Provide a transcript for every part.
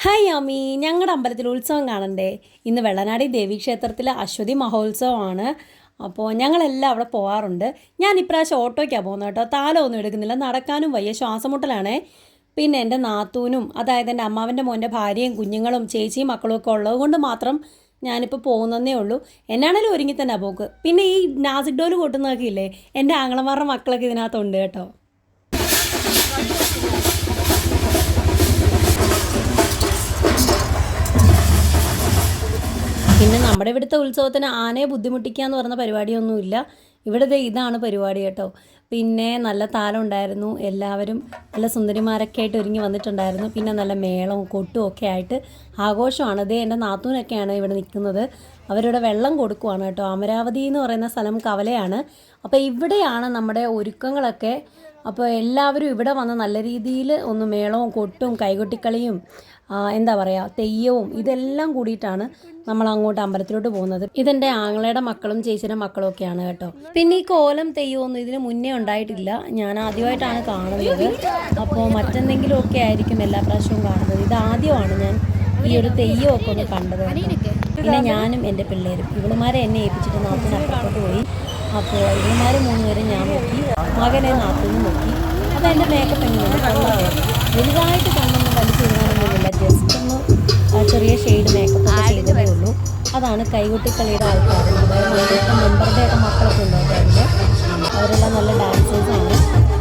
Hi Yami, ഞങ്ങളുടെ അമ്പലത്തിൽ ഉത്സവം കാണണ്ടേ? ഇന്ന് വെള്ളനാടി ദേവീക്ഷേത്രത്തിലെ അശ്വതി മഹോത്സവമാണ്. അപ്പോൾ ഞങ്ങളെല്ലാം അവിടെ പോകാറുണ്ട്. ഞാൻ ഇപ്രാവശ്യം ഓട്ടോയ്ക്കാണ് പോകുന്നത് കേട്ടോ. താലമൊന്നും എടുക്കുന്നില്ല, നടക്കാനും വയ്യ, ശ്വാസമുട്ടലാണേ. പിന്നെ എൻ്റെ നാത്തൂനും, അതായത് എൻ്റെ അമ്മാവൻ്റെ മോൻ്റെ ഭാര്യയും കുഞ്ഞുങ്ങളും ചേച്ചിയും മക്കളും ഒക്കെ ഉള്ളത് കൊണ്ട് മാത്രം ഞാനിപ്പോൾ പോകുന്നതേ ഉള്ളൂ. എന്നാണേലും ഒരുങ്ങി തന്നെ പോക്ക്. പിന്നെ ഈ നാസിക് ഡോല് കൊട്ടുന്നതൊക്കെ ഇല്ലേ, എൻ്റെ ആങ്ങളമാരുടെ മക്കളൊക്കെ ഇതിനകത്തുണ്ട് കേട്ടോ. പിന്നെ നമ്മുടെ ഇവിടുത്തെ ഉത്സവത്തിന് ആനയെ ബുദ്ധിമുട്ടിക്കുക എന്ന് പറഞ്ഞ പരിപാടിയൊന്നുമില്ല. ഇവിടുത്തെ ഇതാണ് പരിപാടി കേട്ടോ. പിന്നെ നല്ല താലം ഉണ്ടായിരുന്നു, എല്ലാവരും നല്ല സുന്ദരിമാരൊക്കെ ആയിട്ട് ഒരുങ്ങി വന്നിട്ടുണ്ടായിരുന്നു. പിന്നെ നല്ല മേളവും കൊട്ടും ഒക്കെ ആയിട്ട് ആഘോഷമാണ്. ഇതേ എൻ്റെ നാത്തൂനൊക്കെയാണ് ഇവിടെ നിൽക്കുന്നത്. അവരിവിടെ വെള്ളം കൊടുക്കുവാണ് കേട്ടോ. അമരാവതി എന്ന് പറയുന്ന സ്ഥലം കവലയാണ്. അപ്പോൾ ഇവിടെയാണ് നമ്മുടെ ഒരുക്കങ്ങളൊക്കെ. അപ്പോൾ എല്ലാവരും ഇവിടെ വന്ന് നല്ല രീതിയിൽ ഒന്ന് മേളവും കൊട്ടും കൈകൊട്ടിക്കളിയും എന്താ പറയുക തെയ്യവും ഇതെല്ലാം കൂടിയിട്ടാണ് നമ്മൾ അങ്ങോട്ട് അമ്പലത്തിലോട്ട് പോകുന്നത്. ഇതെൻ്റെ ആങ്ങളയുടെ മക്കളും ചേച്ചിയുടെ മക്കളും ഒക്കെയാണ് കേട്ടോ. പിന്നെ ഈ കോലം തെയ്യമൊന്നും ഇതിന് മുന്നേ ഉണ്ടായിട്ടില്ല, ഞാൻ ആദ്യമായിട്ടാണ് കാണുന്നത്. അപ്പോൾ മറ്റെന്തെങ്കിലുമൊക്കെ ആയിരിക്കും എല്ലാ പ്രാവശ്യവും കാണുന്നത്. ഇതാദ്യമാണ് ഞാൻ ഈ ഒരു തെയ്യമൊക്കെ ഒന്ന് കണ്ടത്. പിന്നെ ഞാനും എൻ്റെ പിള്ളേരും, ഇവളുമാരെ എന്നെ ഏൽപ്പിച്ചിട്ട് നാത്തൂന് അപ്പുറത്തോട്ട് പോയി. അപ്പോൾ ഇവളുമാർ 3 പേരും ഞാൻ നോക്കി, മകനെ നാത്തൂനും നോക്കി. അപ്പോൾ എൻ്റെ മേക്കപ്പ് എങ്ങനെയാണ് വലുതായിട്ട് കണ്ണൊന്നും വലിച്ചിരുന്നാലൊന്നുമില്ല, ജസ്റ്റ് ഒന്ന് ചെറിയ ഷെയ്ഡ് മേക്കപ്പ് ഒക്കെ ചെയ്തതേ ഉള്ളൂ. അതാണ് കൈകൊട്ടിക്കളിയുടെ ആൾക്കാർ, അതായത് മെമ്പറുടെ ഒക്കെ മക്കളൊക്കെ ഉണ്ടായിരുന്നു. അവരെല്ലാം നല്ല ഡാൻസേഴ്സാണ്.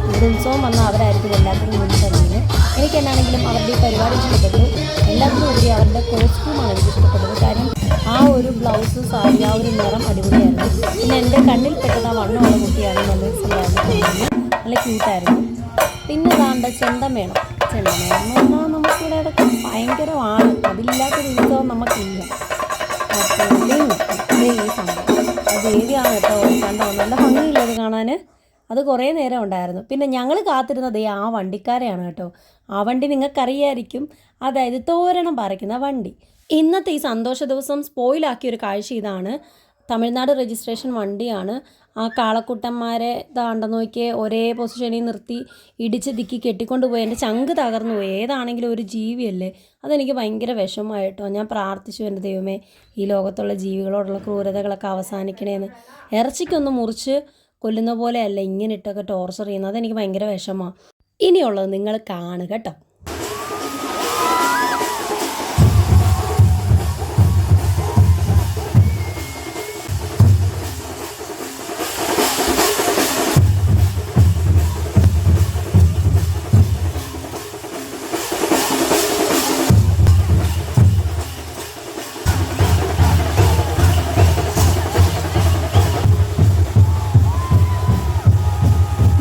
ഇവിടെ ഉത്സവം വന്നാൽ അവരായിരിക്കും എല്ലാത്തിനും മുൻപന്തിന്. എനിക്ക് എന്നാണെങ്കിലും അവരുടെ ഈ പരിപാടി ഇഷ്ടപ്പെട്ടു. എല്ലാത്തിനും ഉപരി അവരുടെ കോസ്റ്റ്യൂമാണ് എനിക്ക് ഇഷ്ടപ്പെട്ടത്. കാര്യം ആ ഒരു ബ്ലൗസ് സാരി ആ ഒരു നിറം അടിപൊളിയായിരുന്നു. പിന്നെ എൻ്റെ കണ്ണിൽ പെട്ടത് ആ വണ്ണമുള്ള കുട്ടിയാണ്, നല്ല രസമായിരുന്നു, നല്ല ക്യൂട്ടായിരുന്നു. പിന്നെ അതാണ്ട് ചെണ്ടമേളം എന്ന് പറഞ്ഞാൽ നമുക്കിവിടെ ഇടയ്ക്ക് ഭയങ്കരമാണ്. അതില്ലാത്തൊരു ഉത്സവം നമുക്കില്ല. അപ്പോൾ ഈ സംഭവം അത് ഏരിയാണ് കേട്ടോ. കണ്ടോ, നല്ല ഭംഗിയില്ല അത് കാണാൻ. അത് കുറേ നേരം ഉണ്ടായിരുന്നു. പിന്നെ ഞങ്ങൾ കാത്തിരുന്നത് ആ വണ്ടിക്കാരെയാണ് കേട്ടോ. ആ വണ്ടി നിങ്ങൾക്കറിയായിരിക്കും, അതായത് തോരണം പറിക്കുന്ന വണ്ടി. ഇന്നത്തെ ഈ സന്തോഷ ദിവസം സ്പോയിലാക്കിയൊരു കാഴ്ച ഇതാണ്. തമിഴ്നാട് രജിസ്ട്രേഷൻ വണ്ടിയാണ്. ആ കാളക്കുട്ടന്മാരെ താണ്ടെന്ന് നോക്കിയേ ഒരേ പൊസിഷനിൽ നിർത്തി ഇടിച്ച് ദിക്കി കെട്ടിക്കൊണ്ട് പോയി. എൻ്റെ ചങ്ക് തകർന്നു പോയി. ഏതാണെങ്കിലും ഒരു ജീവിയല്ലേ. അതെനിക്ക് ഭയങ്കര വിഷമമായിട്ടോ. ഞാൻ പ്രാർത്ഥിച്ചു, എൻ്റെ ദൈവമേ ഈ ലോകത്തുള്ള ജീവികളോടുള്ള ക്രൂരതകളൊക്കെ അവസാനിക്കണേന്ന്. ഇറച്ചിക്കൊന്ന് മുറിച്ച് കൊല്ലുന്ന പോലെയല്ല ഇങ്ങനെ ഇട്ടൊക്കെ ടോർച്ചർ ചെയ്യുന്നത്. അതെനിക്ക് ഭയങ്കര വിഷമമാണ്. ഇനിയുള്ളത് നിങ്ങൾ കാണുക കേട്ടോ.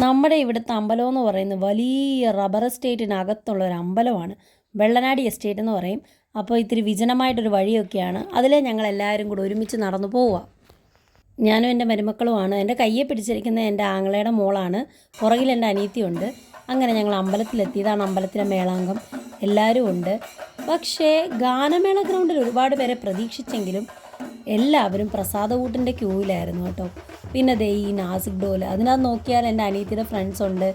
നമ്മുടെ ഇവിടുത്തെ അമ്പലം എന്ന് പറയുന്നത് വലിയ റബ്ബർ എസ്റ്റേറ്റിനകത്തുള്ള ഒരു അമ്പലമാണ്. വെള്ളനാടി എസ്റ്റേറ്റ് എന്ന് പറയും. അപ്പോൾ ഇത്തിരി വിജനമായിട്ടൊരു വഴിയൊക്കെയാണ്. അതിലെ ഞങ്ങളെല്ലാവരും കൂടെ ഒരുമിച്ച് നടന്നു പോവുക. ഞാനും എൻ്റെ മരുമക്കളുമാണ്. എൻ്റെ കയ്യെ പിടിച്ചിരിക്കുന്ന എൻ്റെ ആങ്ങളയുടെ മോളാണ്. പുറകിൽ എൻ്റെ അനിയത്തിയുണ്ട്. അങ്ങനെ ഞങ്ങൾ അമ്പലത്തിലെത്തി. ഇതാണ് അമ്പലത്തിലെ മേളാംഗം, എല്ലാവരും ഉണ്ട്. പക്ഷേ ഗാനമേള ഗ്രൗണ്ടിൽ ഒരുപാട് പേരെ പ്രതീക്ഷിച്ചെങ്കിലും എല്ലാവരും പ്രസാദകൂട്ടിൻ്റെ ക്യൂവിലായിരുന്നു കേട്ടോ. പിന്നെ ദേ ഈ നാസിക് ഡോല്, അതിനകത്ത് നോക്കിയാൽ എൻ്റെ അനിയത്തിയുടെ ഫ്രണ്ട്സ് ഉണ്ട്,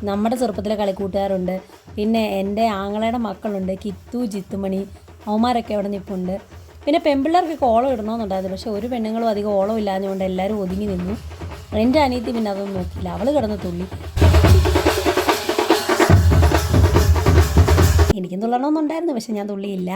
നമ്മുടെ ചെറുപ്പത്തിലെ കളിക്കൂട്ടുകാരുണ്ട്, പിന്നെ എൻ്റെ ആങ്ങളയുടെ മക്കളുണ്ട്, കിത്തു ജിത്തുമണി, അവന്മാരൊക്കെ അവിടെ നിൽപ്പുണ്ട്. പിന്നെ പെൺപിള്ളേർക്കൊക്കെ ഓളം ഇടണമെന്നുണ്ടായിരുന്നു. പക്ഷേ ഒരു പെണ്ണുങ്ങളും അധികം ഓളം ഇല്ലാഞ്ഞുകൊണ്ട് എല്ലാവരും ഒതുങ്ങി നിന്നു. എൻ്റെ അനിയത്തി പിന്നെ അതൊന്നും നോക്കിയില്ല, അവൾ കിടന്ന് തുള്ളി. എനിക്കും തുള്ളണമെന്നുണ്ടായിരുന്നു, പക്ഷെ ഞാൻ തുള്ളിയില്ല.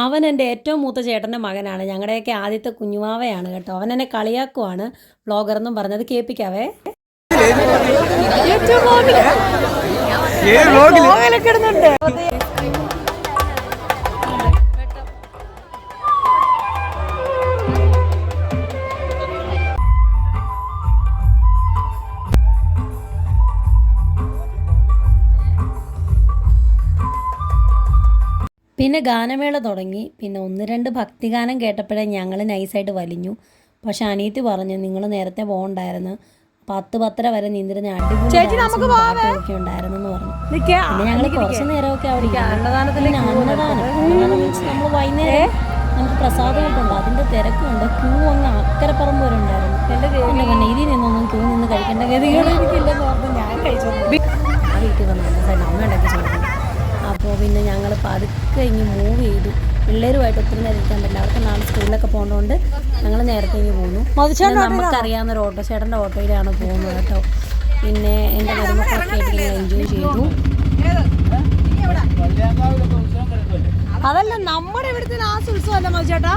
അവൻ എൻ്റെ ഏറ്റവും മൂത്ത ചേട്ടൻ്റെ മകനാണ്. ഞങ്ങളുടെയൊക്കെ ആദ്യത്തെ കുഞ്ഞുമാവയാണ് കേട്ടോ. അവൻ എന്നെ കളിയാക്കുവാണ് വ്ളോഗർ എന്നും പറഞ്ഞത്. കേൾപ്പിക്കാവേ. പിന്നെ ഗാനമേള തുടങ്ങി. പിന്നെ 1-2 ഭക്തിഗാനം കേട്ടപ്പോഴേ ഞങ്ങൾ നൈസായിട്ട് വലിഞ്ഞു. പക്ഷെ അനിയത്തി പറഞ്ഞു നിങ്ങൾ നേരത്തെ പോകണ്ടായിരുന്നു, 10-10:30 വരെ നീന്തിരുന്ന അടിപൊളി പാട്ടൊക്കെ ഉണ്ടായിരുന്നു എന്ന് പറഞ്ഞു. പിന്നെ ഞങ്ങൾ കുറച്ച് നേരമൊക്കെ അവിടെ നമ്മൾ വൈകുന്നേരം നമുക്ക് പ്രസാദമൊക്കെയുണ്ട്, അതിൻ്റെ തിരക്കുണ്ട്. ക്യൂ അങ്ങ് അക്കരപ്പറമ്പ് വരെ ഉണ്ടായിരുന്നു. എൻ്റെ പിന്നെ ഇതിൽ നിന്നൊന്നും ക്യൂ നിന്ന് കഴിക്കേണ്ട ഗതികളും എനിക്കില്ലെന്ന് പറഞ്ഞു ഞാൻ കഴിച്ചു. ആ വീട്ടിൽ വന്ന് അമ്മ ഉണ്ടാക്കി ചോദിക്കുന്നു. അപ്പോൾ പിന്നെ ഞങ്ങൾ പതുക്കെ ഇങ്ങ് മൂവ് ചെയ്തു. പിള്ളേരുമായിട്ട് ഒത്തിരി നേരം ഇരിക്കാൻ പറ്റില്ല, അവർക്ക് നാളെ സ്കൂളിലൊക്കെ പോകുന്നതുകൊണ്ട് ഞങ്ങൾ നേരത്തെ ഇങ്ങ് പോന്നു. നമുക്കറിയാവുന്ന ഒരു ചേട്ടൻ്റെ ഓട്ടോയിലാണ് പോകുന്നത് കേട്ടോ. പിന്നെ എൻ്റെ മരുമക്കളൊക്കെ ആയിട്ട് ഞങ്ങൾ എൻജോയ് ചെയ്തു. അതല്ല നമ്മുടെ ഇവിടുത്തെ ലാസ്റ്റ് ഉത്സവം അല്ല മധുചേട്ടാ,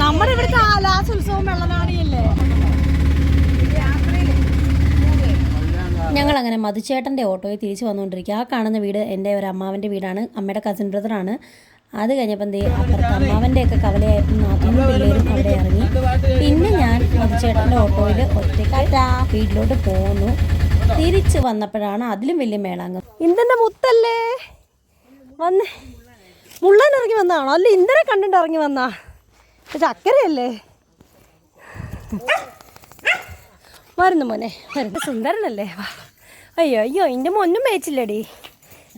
നമ്മുടെ ഇവിടുത്തെ ലാസ്റ്റ് ഉത്സവം വെള്ളനാടിയല്ലേ. ഞങ്ങളങ്ങനെ മധുചേട്ടൻ്റെ ഓട്ടോയിൽ തിരിച്ച് വന്നുകൊണ്ടിരിക്കുക. ആ കാണുന്ന വീട് എൻ്റെ ഒരു അമ്മാവൻ്റെ വീടാണ്, അമ്മയുടെ കസിൻ ബ്രദറാണ്. അത് കഴിഞ്ഞപ്പം അപ്പുറത്ത് അമ്മാവൻ്റെയൊക്കെ കവലയായപ്പോൾ നാത്തൂനും പിള്ളേരും അവിടെ ഇറങ്ങി. പിന്നെ ഞാൻ മധുചേട്ടൻ്റെ ഓട്ടോയിൽ ഒറ്റയ്ക്ക് വീട്ടിലോട്ട് പോന്നു. തിരിച്ച് വന്നപ്പോഴാണ് അതിലും വലിയ മേളാങ്കം. ഇന്ദൻ്റെ മുത്തല്ലേ വന്നേ, മുള്ളാൻ ഇറങ്ങി വന്നാണോ? അല്ല ഇന്ദനെ കണ്ടിട്ട് ഇറങ്ങി വന്നാ, ചക്കരയല്ലേ. വരുന്നു മോനെ, വരുന്നു. സുന്ദരനല്ലേ? അയ്യോ അയ്യോ, എൻ്റെ മോനും മേച്ചില്ലടി,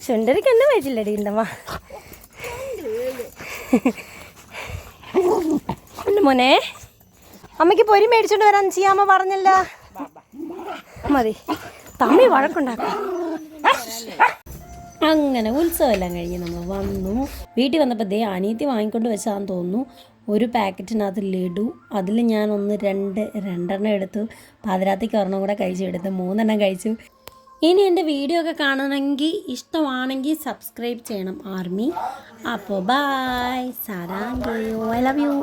സുന്ദരിക്ക് എന്നെ മേച്ചില്ലടി ഇന്തമ്മ. മോനെ അമ്മയ്ക്ക് പൊരി മേടിച്ചോണ്ട് വരാൻ ചെയ്യാമ്മ പറഞ്ഞല്ല. മതി, തമ്മി വഴക്കുണ്ടാക്കാം. അങ്ങനെ ഉത്സവമെല്ലാം കഴിഞ്ഞ് നമ്മൾ വന്നു. വീട്ടിൽ വന്നപ്പോൾ അനിയത്തി വാങ്ങിക്കൊണ്ട് വെച്ചാന്ന് തോന്നുന്നു ഒരു പാക്കറ്റിനകത്ത് ലഡു. അതിൽ ഞാൻ 2 എടുത്തു. പാതിരാത്രിക്ക് ഒരെണ്ണം കൂടെ കഴിച്ചെടുത്ത് 3 എണ്ണം കഴിച്ചു. ഇനി എൻ്റെ വീഡിയോ ഒക്കെ കാണണമെങ്കിൽ ഇഷ്ടമാണെങ്കിൽ സബ്സ്ക്രൈബ് ചെയ്യണം ആർമി. അപ്പോൾ bye, thank you, I love U.